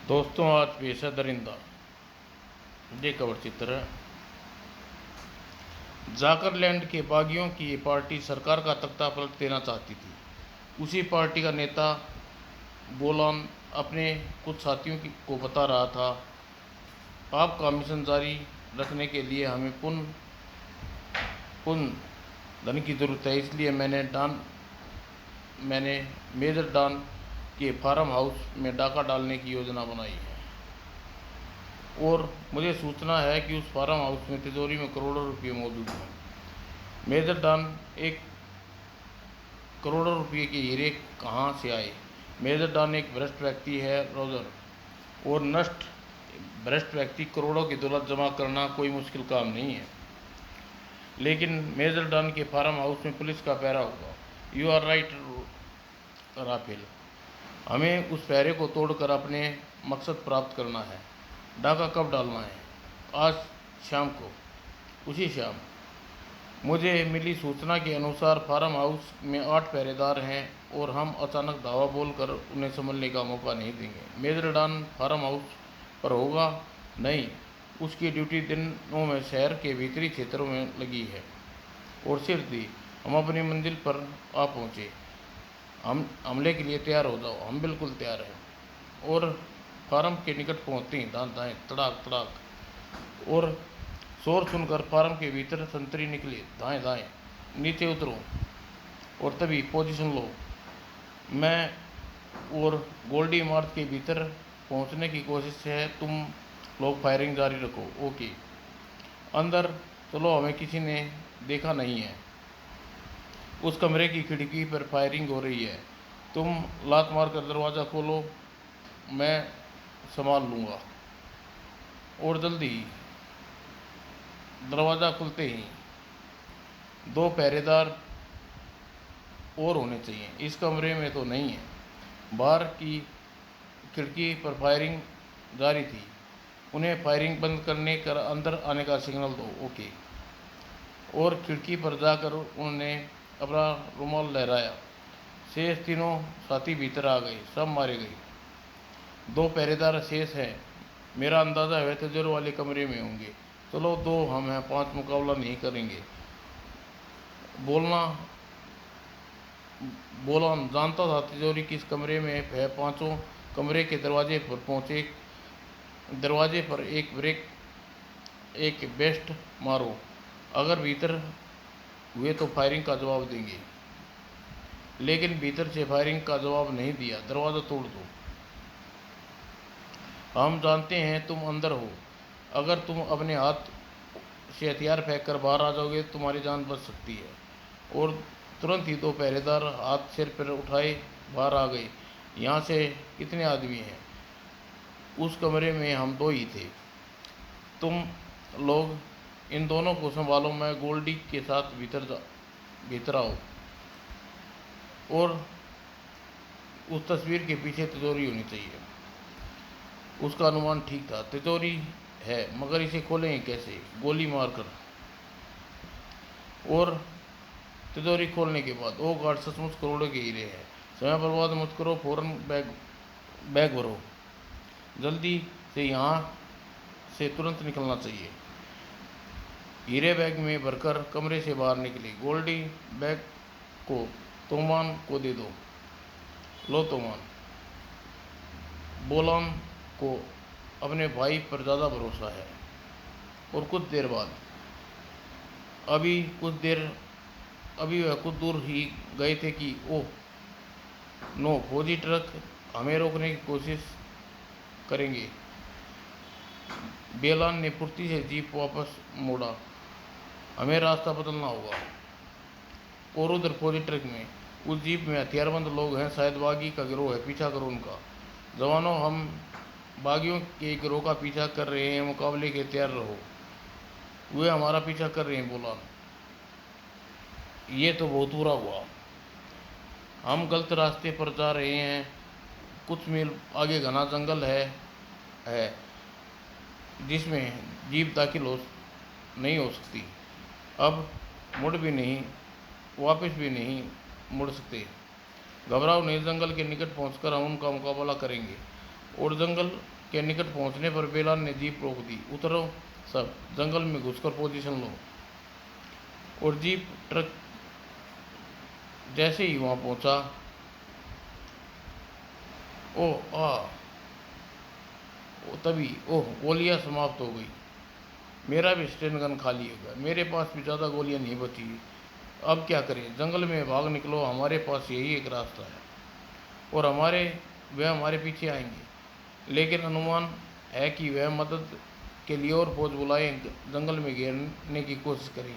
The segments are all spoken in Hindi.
दोस्तों, आज पेश है दरिंदा। ये कवर चित्र है। जाकरलैंड के बागियों की ये पार्टी सरकार का तख्ता पलट देना चाहती थी। उसी पार्टी का नेता बोलान अपने कुछ साथियों को बता रहा था, आपका मिशन जारी रखने के लिए हमें पुन धन की ज़रूरत है। इसलिए मैंने मेजर डॉन के फार्म हाउस में डाका डालने की योजना बनाई है। और मुझे सूचना है कि उस फार्म हाउस में तिजोरी में करोड़ों रुपये मौजूद हैं। मेजर डॉन, एक करोड़ों रुपये के हीरे कहाँ से आए? मेजर डॉन एक भ्रष्ट व्यक्ति है रोजर, और नष्ट भ्रष्ट व्यक्ति करोड़ों की दौलत जमा करना कोई मुश्किल काम नहीं है। लेकिन मेजर डॉन के फार्म हाउस में पुलिस का पहरा होगा। यू आर राइट राफेल, हमें उस पहरे को तोड़कर अपने मकसद प्राप्त करना है। डाका कब डालना है? आज शाम को। उसी शाम। मुझे मिली सूचना के अनुसार फार्म हाउस में 8 पहरेदार हैं और हम अचानक धावा बोलकर उन्हें संभलने का मौका नहीं देंगे। मेजर डॉन फार्म हाउस पर होगा? नहीं, उसकी ड्यूटी दिनों में शहर के भीतरी क्षेत्रों में लगी है। और सिर दी, हम अपनी मंजिल पर आ पहुँचे। हम हमले के लिए तैयार हो जाओ। हम बिल्कुल तैयार हैं। और फार्म के निकट पहुँचते ही दाएं दाएं तड़ाक तड़ाक और शोर सुनकर फार्म के भीतर संतरी निकले। दाएं दाएं, नीचे उतरो और तभी पोजीशन लो। मैं और गोल्डी मार्च के भीतर पहुंचने की कोशिश है, तुम लोग फायरिंग जारी रखो। ओके। अंदर चलो, हमें किसी ने देखा नहीं है। उस कमरे की खिड़की पर फायरिंग हो रही है। तुम लात मारकर दरवाज़ा खोलो, मैं संभाल लूँगा। और जल्दी। दरवाज़ा खुलते ही 2 पहरेदार और होने चाहिए। इस कमरे में तो नहीं है। बाहर की खिड़की पर फायरिंग जारी थी। उन्हें फायरिंग बंद करने कर अंदर आने का सिग्नल दो। ओके। और खिड़की पर जाकर उन्होंने अपना रुमाल लहराया। शेष तीनों साथी भीतर आ गए। सब मारे गए। 2 पहरेदार शेष हैं। मेरा अंदाज़ा है तिजोरी वाले कमरे में होंगे। चलो, 2 हम हैं, 5 मुकाबला नहीं करेंगे। बोलान जानता था तिजोरी किस कमरे में है। 5 कमरे के दरवाजे पर पहुँचे। दरवाजे पर एक बेस्ट मारो। अगर भीतर हुए तो फायरिंग का जवाब देंगे। लेकिन भीतर से फायरिंग का जवाब नहीं दिया। दरवाज़ा तोड़ दो। हम जानते हैं तुम अंदर हो। अगर तुम अपने हाथ से हथियार फेंक कर बाहर आ जाओगे, तुम्हारी जान बच सकती है। और तुरंत ही 2 पहरेदार हाथ सिर पर उठाए बाहर आ गए। यहाँ से कितने आदमी हैं? उस कमरे में हम 2 ही थे। तुम लोग इन दोनों को संभालो, मैं गोल्डी के साथ भीतर आओ। और उस तस्वीर के पीछे तिजोरी होनी चाहिए। उसका अनुमान ठीक था। तिजोरी है, मगर इसे खोलेंगे कैसे? गोली मारकर। और तिजोरी खोलने के बाद, ओ गॉड, सचमुच करोड़ों के हीरे हैं। समय बर्बाद मत करो, फौरन बैग भरो। जल्दी से यहाँ से तुरंत निकलना चाहिए। हीरे बैग में भरकर कमरे से बाहर निकले। गोल्डी, बैग को तोमान को दे दो। लो तोमान। बोलान को अपने भाई पर ज़्यादा भरोसा है। और कुछ देर बाद, अभी वह कुछ दूर ही गए थे कि ओह नो, फौजी ट्रक हमें रोकने की कोशिश करेंगे। बेलान ने फुर्ती से जीप वापस मोड़ा। हमें रास्ता बदलना होगा। और उधर फौजी ट्रक में, उस जीप में हथियारबंद लोग हैं। शायद बागी का गिरोह है। पीछा करो उनका। जवानों, हम बागियों के गिरोह का पीछा कर रहे हैं। मुकाबले के तैयार रहो। वे हमारा पीछा कर रहे हैं। बोला, ये तो बहुत बुरा हुआ। हम गलत रास्ते पर जा रहे हैं। कुछ मील आगे घना जंगल है जिसमें जीप दाखिल नहीं हो सकती। अब मुड़ भी नहीं, वापस भी नहीं मुड़ सकते। घबराओ नहीं, जंगल के निकट पहुंचकर हम उनका मुकाबला करेंगे। और जंगल के निकट पहुंचने पर बेलान ने जीप रोक दी। उतरो सब, जंगल में घुसकर पोजीशन लो। और जीप ट्रक जैसे ही वहां पहुंचा, ओह आ तभी ओह गोलियां समाप्त हो गई। मेरा भी स्टेन गन खाली हो गया। मेरे पास भी ज़्यादा गोलियां नहीं बची। अब क्या करें? जंगल में भाग निकलो, हमारे पास यही एक रास्ता है और वह हमारे पीछे आएंगे। लेकिन अनुमान है कि वह मदद के लिए और फौज बुलाए जंगल में घेरने की कोशिश करें।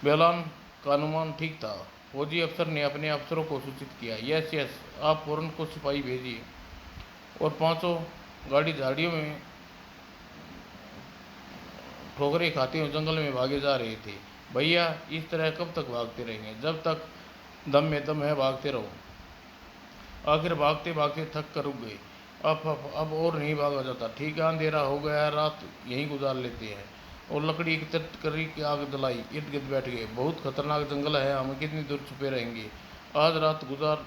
बेलान का अनुमान ठीक था। फौजी अफसर ने अपने अफसरों को सूचित किया, यस यस, आप फौरन को सिपाही भेजिए। और पांचों गाड़ी झाड़ियों में ठोकरें खाते हुए जंगल में भागे जा रहे थे। भैया, इस तरह कब तक भागते रहेंगे? जब तक दम में दम है, भागते रहो। आखिर भागते भागते थक कर रुक गए। अब और नहीं भागा जाता। ठीक है, अंधेरा हो गया है, रात यहीं गुजार लेते हैं। और लकड़ी एकत्रित करी की आग जलाई, इर्द गिर्द बैठ गए। बहुत खतरनाक जंगल है, हम कितनी दूर छुपे रहेंगे? आज रात गुजार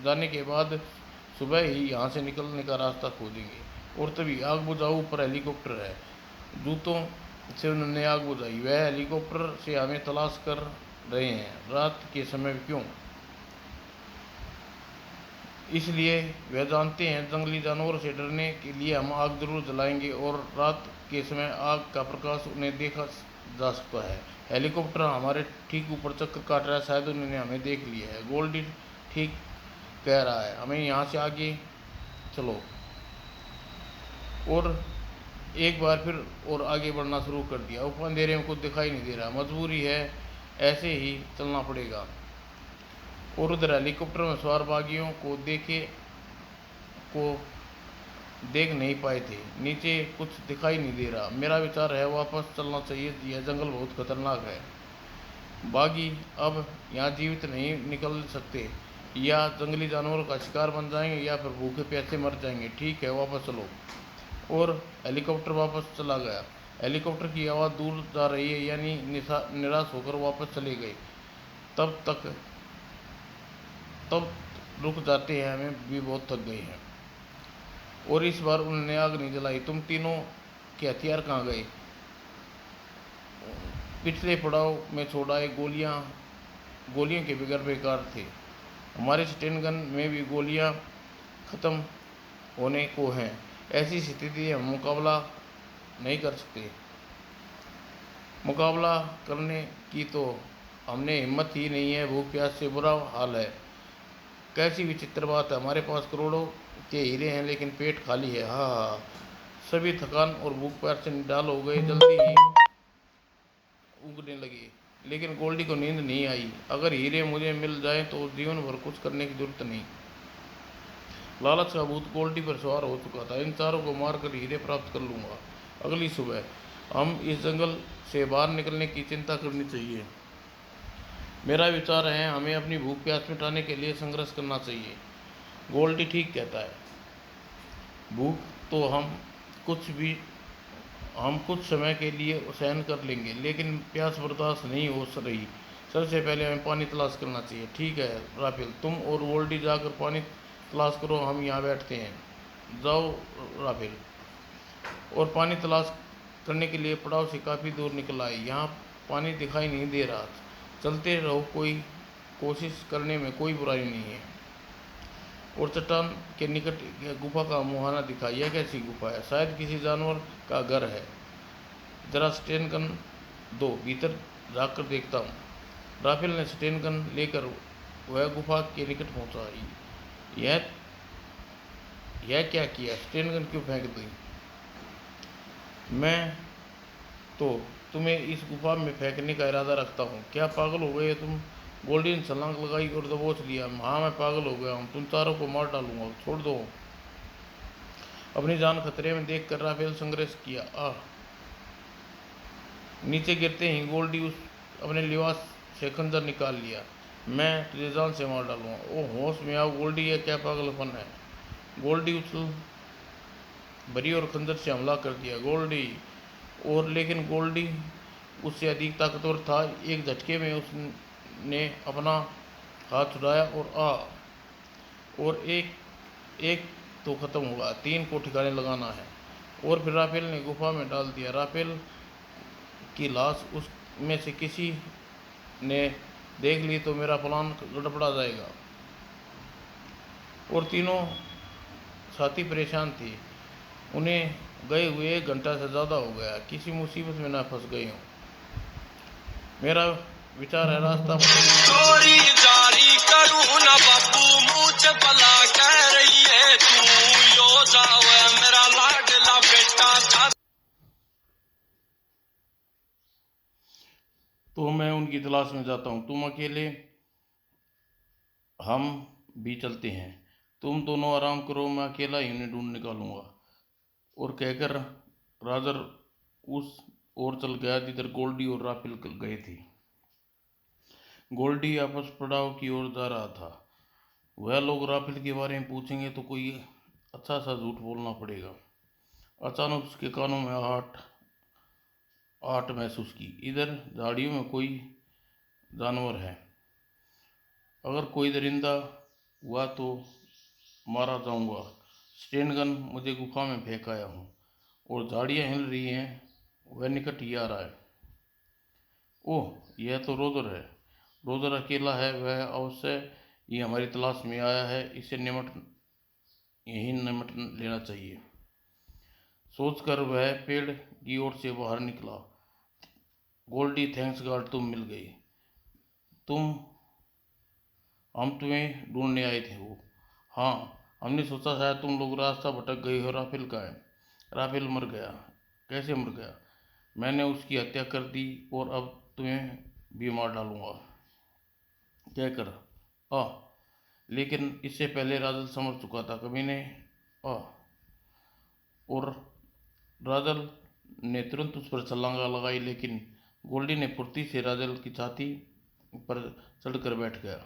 जाने के बाद सुबह ही यहाँ से निकलने का रास्ता खोजेंगे। और तभी आग बुझाओ, ऊपर हेलीकॉप्टर है। जूतों से उन्होंने आग बुझाई। वह हेलीकॉप्टर से हमें तलाश कर रहे हैं। रात के समय क्यों? इसलिए वह जानते हैं जंगली जानवरों से डरने के लिए हम आग जरूर जलाएंगे और रात के समय आग का प्रकाश उन्हें देखा जा सकता है। हेलीकॉप्टर हमारे ठीक ऊपर चक्कर काट रहा है, शायद उन्होंने हमें देख लिया है। गोल्डी ठीक कह रहा है, हमें यहाँ से आगे चलो। और एक बार फिर और आगे बढ़ना शुरू कर दिया। ऊपर अंधेरे में कुछ दिखाई नहीं दे रहा, मजबूरी है, ऐसे ही चलना पड़ेगा। और उधर हेलीकॉप्टर में सवार बागियों को देख नहीं पाए थे। नीचे कुछ दिखाई नहीं दे रहा। मेरा विचार है वापस चलना चाहिए, यह जंगल बहुत खतरनाक है। बागी अब यहाँ जीवित नहीं निकल सकते, या जंगली जानवरों का शिकार बन जाएंगे या फिर भूखे प्यासे मर जाएंगे। ठीक है, वापस चलो। और हेलीकॉप्टर वापस चला गया। हेलीकॉप्टर की आवाज़ दूर जा रही है, यानी निराश होकर वापस चले गए। तब रुक जाते हैं, हमें भी बहुत थक गए हैं। और इस बार उन्होंने आग नहीं जलाई। तुम तीनों के हथियार कहाँ गए? पिछले पड़ाव में छोड़ आए गोलियों के बगैर बेकार थे। हमारे स्टेन गन में भी गोलियां खत्म होने को हैं। ऐसी स्थिति हम मुकाबला नहीं कर सकते। मुकाबला करने की तो हमने हिम्मत ही नहीं है। भूख प्यास से बुरा हाल है। कैसी विचित्र बात है, हमारे पास करोड़ों के हीरे हैं लेकिन पेट खाली है। हाँ हाँ, सभी थकान और भूख प्यास से निडाल हो गए, जल्दी ही उगने लगे। लेकिन गोल्डी को नींद नहीं आई। अगर हीरे मुझे मिल जाए तो जीवन भर कुछ करने की जरूरत नहीं। लालच का भूत गोल्डी पर सवार हो चुका था। इन चारों को मारकर हीरे प्राप्त कर लूंगा। अगली सुबह हम इस जंगल से बाहर निकलने की चिंता करनी चाहिए। मेरा विचार है हमें अपनी भूख प्यास मिटाने के लिए संघर्ष करना चाहिए। गोल्डी ठीक कहता है। भूख तो हम कुछ समय के लिए सहन कर लेंगे, लेकिन प्यास बर्दाश्त नहीं हो रही। सबसे पहले हमें पानी तलाश करना चाहिए। ठीक है राफेल, तुम और गोल्डी जाकर पानी तलाश करो, हम यहाँ बैठते हैं। जाओ राफेल। और पानी तलाश करने के लिए पड़ाव से काफ़ी दूर निकल आए। यहाँ पानी दिखाई नहीं दे रहा। चलते रहो, कोई कोशिश करने में कोई बुराई नहीं है। और चट्टान के निकट गुफा का मुहाना दिखा। यह कैसी गुफा है? शायद किसी जानवर का घर है। जरा स्टेन गन दो, भीतर जाकर देखता हूँ। राफेल ने स्टेन गन लेकर वह गुफा के निकट पहुँचा। यह क्या किया? स्टेन गन क्यों फेंक दी? मैं तो तुम्हें इस गुफा में फेंकने का इरादा रखता हूँ। क्या पागल हो गए तुम? गोल्डी ने छलांग लगाई और दबोच लिया। हाँ, मैं पागल हो गया हूँ, तुम चारों को मार डालूंगा, छोड़ दो। अपनी जान खतरे में देखकर राफेल संघर्ष किया। नीचे गिरते ही गोल्डी अपने लिबास से खंजर निकाल लिया। मैं तुझे जान से मार डालूंगा। ओ होश में आओ गोल्डी, यह क्या पागलपन है? गोल्डी उछल भरी और खंजर से हमला कर दिया। लेकिन गोल्डी उससे अधिक ताकतवर था। एक झटके में उसने अपना हाथ छुड़ाया और एक तो ख़त्म होगा, 3 को ठिकाने लगाना है। और फिर राफेल ने गुफा में डाल दिया। राफेल की लाश उसमें से किसी ने देख ली तो मेरा प्लान गड़बड़ा जाएगा। और तीनों साथी परेशान थे। उन्हें गए हुए 1 घंटा से ज़्यादा हो गया, किसी मुसीबत में ना फंस गए हों। मेरा विचार है रास्ता चोरी जारी करूं ना बाबू, मुझ भला कह रही है तू, यो जावे मेरा लाडला बेटा। तो मैं उनकी तलाश में जाता हूँ, तुम अकेले, हम भी चलते हैं। तुम दोनों आराम करो, मैं अकेला ही उन्हें ढूंढ निकालूंगा। और कहकर राजर उस ओर चल गया जिधर गोल्डी और राफेल गए थे। गोल्डी आपस पड़ाव की ओर जा रहा था। वह लोग राफेल के बारे में पूछेंगे तो कोई अच्छा सा झूठ बोलना पड़ेगा। अचानक उसके कानों में आहट महसूस की। इधर झाड़ियों में कोई जानवर है, अगर कोई दरिंदा हुआ तो मारा जाऊंगा। स्टेन गन मुझे गुफा में फेंक आया हूँ और झाड़ियाँ हिल रही हैं, वह निकट ही आ रहा है। ओह, यह तो रोजर है। रोजर अकेला है, वह अवश्य ही हमारी तलाश में आया है, इसे यही निमट लेना चाहिए। सोचकर वह पेड़ की ओर से बाहर निकला। गोल्डी, थैंक्स गॉड तुम मिल गई। हम तुम्हें ढूंढने आए थे। वो, हाँ, हमने सोचा शायद तुम लोग रास्ता भटक गए हो। राफेल का है। राफेल मर गया। कैसे मर गया? मैंने उसकी हत्या कर दी और अब तुम्हें भी मार डालूंगा कहकर। आ लेकिन इससे पहले राजल समझ चुका था, कमीने। आ और राजल ने तुरंत उस पर छलांगा लगाई, लेकिन गोल्डी ने फुर्ती से राजल की छाती पर चढ़कर बैठ गया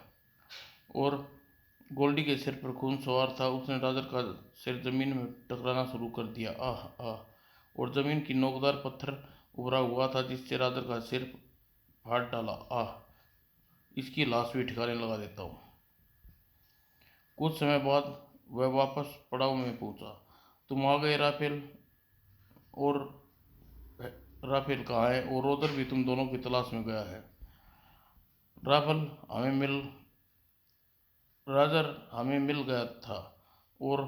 और गोल्डी के सिर पर खून सवार था। उसने राजल का सिर जमीन में टकराना शुरू कर दिया। आह आह, और जमीन की नोकदार पत्थर उभरा हुआ था जिससे राजल का सिर फाड़ डाला। आह, इसकी लाश भी ठिकाने लगा देता हूँ। कुछ समय बाद वह वापस पड़ाव में पहुंचा। तुम आ गए राफेल। और राफेल कहाँ है? और रोदर भी तुम दोनों की तलाश में गया है। राजर हमें मिल गया था और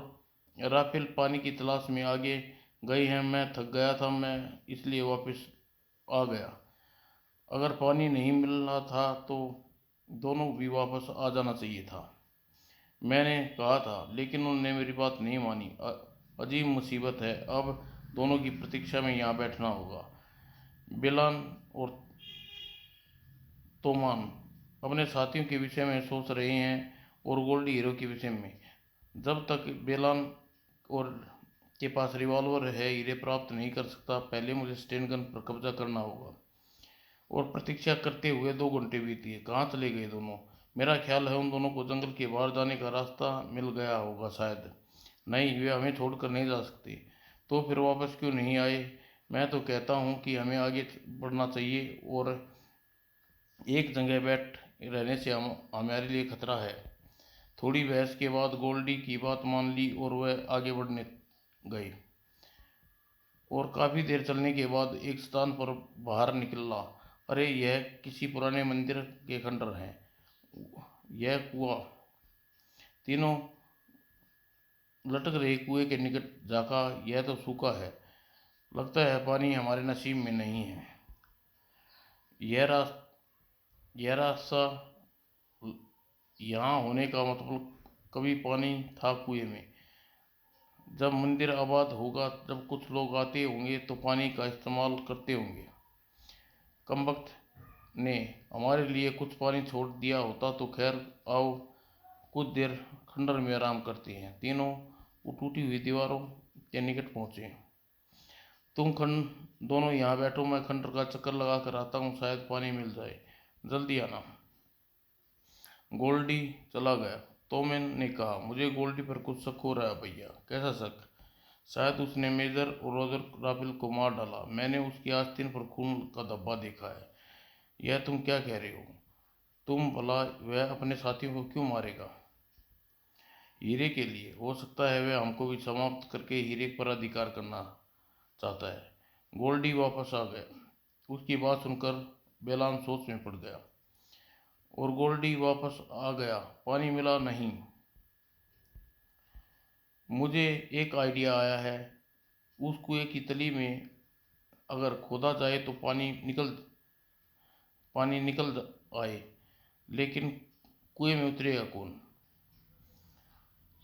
राफेल पानी की तलाश में आगे गई है। मैं थक गया था, मैं इसलिए वापस आ गया। अगर पानी नहीं मिल रहा था तो दोनों भी वापस आ जाना चाहिए था, मैंने कहा था, लेकिन उन्होंने मेरी बात नहीं मानी। अजीब मुसीबत है, अब दोनों की प्रतीक्षा में यहाँ बैठना होगा। बेलान और तोमान अपने साथियों के विषय में सोच रहे हैं और गोल्डी हीरो के विषय में। जब तक बेलान और के पास रिवॉल्वर है, हीरे प्राप्त नहीं कर सकता। पहले मुझे स्टेन गन पर कब्जा करना होगा। और प्रतीक्षा करते हुए 2 घंटे बीत गए। कहाँ चले गए दोनों? मेरा ख्याल है उन दोनों को जंगल के बाहर जाने का रास्ता मिल गया होगा शायद। नहीं, वे हमें छोड़कर नहीं जा सकते। तो फिर वापस क्यों नहीं आए? मैं तो कहता हूँ कि हमें आगे बढ़ना चाहिए और एक जगह बैठ रहने से हमारे लिए खतरा है। थोड़ी बहस के बाद गोल्डी की बात मान ली और वह आगे बढ़ने गए। और काफ़ी देर चलने के बाद एक स्थान पर बाहर निकला। अरे, यह किसी पुराने मंदिर के खंडर हैं। यह कुआं। तीनों लटक रहे कुएं के निकट झांका। यह तो सूखा है, लगता है पानी हमारे नसीब में नहीं है। यह रास्ता यहाँ होने का मतलब कभी पानी था कुएं में। जब मंदिर आबाद होगा, जब कुछ लोग आते होंगे तो पानी का इस्तेमाल करते होंगे। कमबख्त ने हमारे लिए कुछ पानी छोड़ दिया होता तो खैर। आओ, कुछ देर खंडर में आराम करते हैं। तीनों टूटी हुई दीवारों के निकट पहुंचे। तुम दोनों यहाँ बैठो, मैं खंडर का चक्कर लगा कर आता हूँ, शायद पानी मिल जाए। जल्दी आना। गोल्डी चला गया। तो मैंने कहा, मुझे गोल्डी पर कुछ शक हो रहा है भैया। कैसा शक? शायद उसने मेजर और रोजर राफेल को मार डाला। मैंने उसकी आस्तीन पर खून का धब्बा देखा है। यह तुम क्या कह रहे हो? तुम भला वह अपने साथियों को क्यों मारेगा? हीरे के लिए। हो सकता है वह हमको भी समाप्त करके हीरे पर अधिकार करना चाहता है। गोल्डी वापस आ गया। उसकी बात सुनकर बेलान सोच में पड़ गया। और गोल्डी वापस आ गया। पानी मिला नहीं। मुझे एक आइडिया आया है। उस कुएं की तली में अगर खोदा जाए तो पानी निकल आए, लेकिन कुएं में उतरेगा कौन?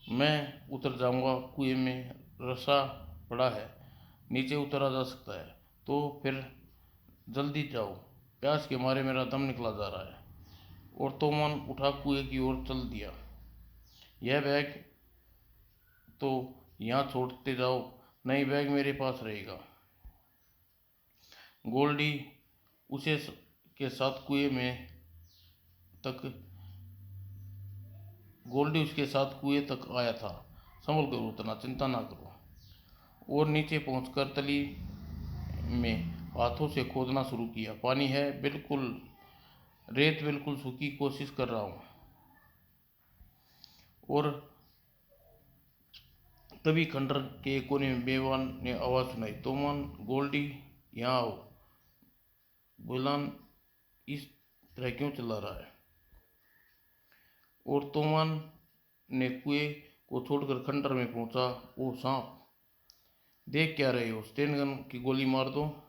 मैं उतर जाऊंगा। कुएं में रस्सा पड़ा है, नीचे उतरा जा सकता है। तो फिर जल्दी जाओ, प्यास के मारे मेरा दम निकला जा रहा है। और तोमन उठा कुएं की ओर चल दिया। यह बैग तो यहाँ छोड़ते जाओ, नहीं बैग मेरे पास रहेगा। गोल्डी उसे के साथ कुएं में तक गोल्डी उसके साथ कुएं तक आया था। संभल कर उतना, चिंता ना करो। और नीचे पहुंचकर तली में हाथों से खोदना शुरू किया। पानी है, बिल्कुल रेत बिल्कुल सूखी। कोशिश कर रहा हूँ। और तभी खंडर के कोने में बेवान ने आवाज़ सुनाई, तोमन, गोल्डी, यहाँ आओ। बेलान इस तरह क्यों चिल्ला रहा है? और तोमन ने कुएं को छोड़कर खंडर में पहुंचा। ओ सांप! देख क्या रहे हो? स्टेन गन की गोली मार दो।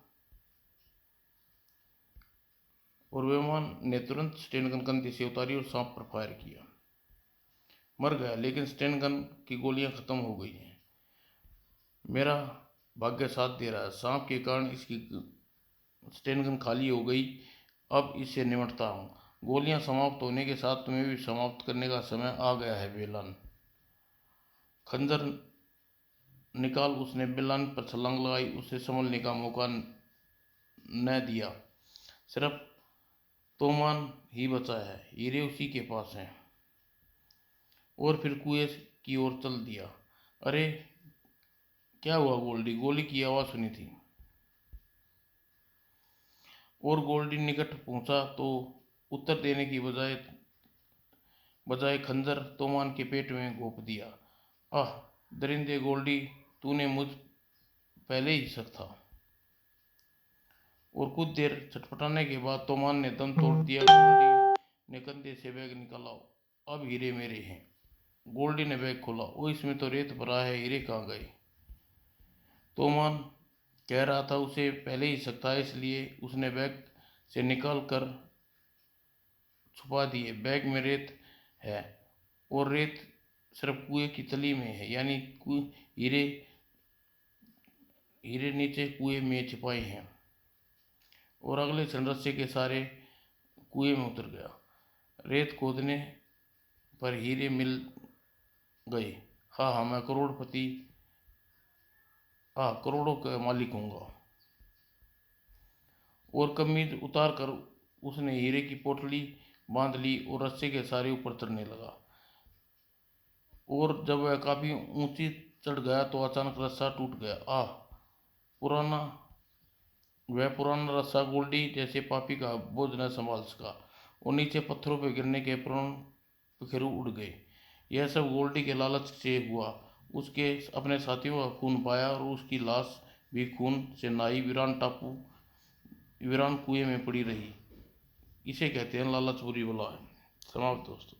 और बेमान ने तुरंत स्टेन गन कंधे से उतारी और सांप पर फायर किया। मर गया, लेकिन स्टेन गन की गोलियां खत्म हो गई हैं। मेरा भाग्य साथ दे रहा है। सांप के कारण इसकी स्टेन गन खाली हो गई। अब इससे निपटता हूँ। गोलियां समाप्त होने के साथ तुम्हें भी समाप्त करने का समय आ गया है बेलान। खंजर निकाल। उसने बेलान पर छलांग लगाई। उसे संभलने का मौका न दिया। सिर्फ तोमान ही बचा है। हीरे उसी के पास हैं। और फिर कुएं की ओर चल दिया। अरे क्या हुआ गोल्डी? गोली की आवाज़ सुनी थी। और गोल्डी निकट पहुंचा तो उत्तर देने की बजाय खंजर तोमान के पेट में घोंप दिया। आह दरिंदे गोल्डी, तूने मुझ पहले ही शक था। और कुछ देर छटपटाने के बाद तोमान ने दम तोड़ दिया। गोल्डी ने कंधे से बैग निकाला। अब हीरे मेरे हैं। गोल्डी ने बैग खोला। ओ, इसमें तो रेत भरा है, हीरे कहाँ गए? तोमान कह रहा था उसे पहले ही शक था, इसलिए उसने बैग से निकाल कर छुपा दिए। बैग में रेत है, और रेत सिर्फ कुएं की तली में है, यानी हीरे हीरे नीचे कुएं में छिपाए हैं। और अगले क्षण रस्से के सारे कुएं में उतर गया। रेत खोदने पर हीरे मिल गए। हाँ हाँ, मैं करोड़पति, हाँ करोड़ों का मालिक हूँगा। और कमीज उतार कर उसने हीरे की पोटली बांध ली और रस्से के सारे ऊपर चढ़ने लगा। और जब वह काफ़ी ऊंची चढ़ गया तो अचानक रस्सा टूट गया। पुराना पुराना रस्सा गोल्डी जैसे पापी का बोझ न संभाल सका और नीचे पत्थरों पर गिरने के प्राण बिखेरू उड़ गए। यह सब गोल्डी के लालच से हुआ। उसके अपने साथियों का खून पाया और उसकी लाश भी खून से नहाई वीरान कुएं में पड़ी रही। इसे कहते हैं लालच बुरी बला है। समाप्त दोस्तों।